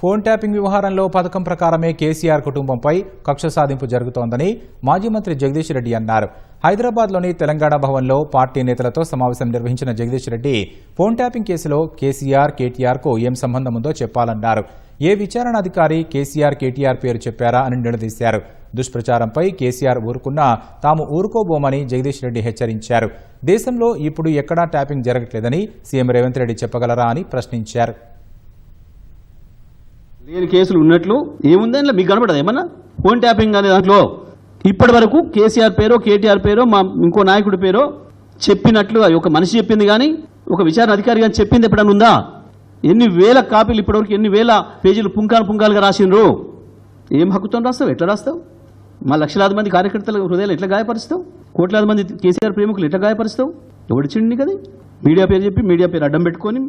Phone tapping వ్యవహారంలో పథకం ప్రకారమే కేసీఆర్ కుటుంబంపై కక్ష సాధింపు జరుగుతోందని మాజీ మంత్రి జగదీష్ రెడ్డి అన్నారు. హైదరాబాద్లోని తెలంగాణ భవన్లో పార్టీ నేతలతో సమావేశం నిర్వహించిన జగదీష్ రెడ్డి ఫోన్ ట్యాపింగ్ కేసులో కేసీఆర్, కేటీఆర్కు ఏం సంబంధం ఉందో చెప్పాలన్నారు. ఏ విచారణ అధికారి కేసీఆర్, కేటీఆర్ పేరు చెప్పారా అని నిలదీశారు. దుష్ప్రచారంపై కేసీఆర్ ఊరుకున్నా తాము ఊరుకోబోమని జగదీష్ రెడ్డి హెచ్చరించారు. దేశంలో ఇప్పుడు ఎక్కడా ట్యాపింగ్ జరగట్లేదని సీఎం రేవంత్ రెడ్డి చెప్పగలరా అని ప్రశ్నించారు. లేని కేసులు ఉన్నట్లు ఏముందని మీకు కనపడదు ఏమన్నా? ఫోన్ ట్యాపింగ్ అనే దాంట్లో ఇప్పటి వరకు కేసీఆర్ పేరో, కేటీఆర్ పేరో, మా ఇంకో నాయకుడి పేరో చెప్పినట్లుగా ఒక మనిషి చెప్పింది కానీ ఒక విచారణ అధికారి కానీ చెప్పింది ఎప్పుడైనా ఉందా? ఎన్ని వేల కాపీలు ఇప్పటివరకు, ఎన్ని వేల పేజీలు పుంకాలుగా రాసిండ్రు. ఏం హక్కుతో రాస్తావు? ఎట్లా రాస్తావు? మా లక్షలాది మంది కార్యకర్తల హృదయాలు ఎట్లా గాయపరుస్తావు? కోట్లాది మంది కేసీఆర్ ప్రేమికులు ఎట్లా గాయపరుస్తావు? ఎవడిచ్చిండి కదా? మీడియా పేరు చెప్పి మీడియా పేరు అడ్డం పెట్టుకొని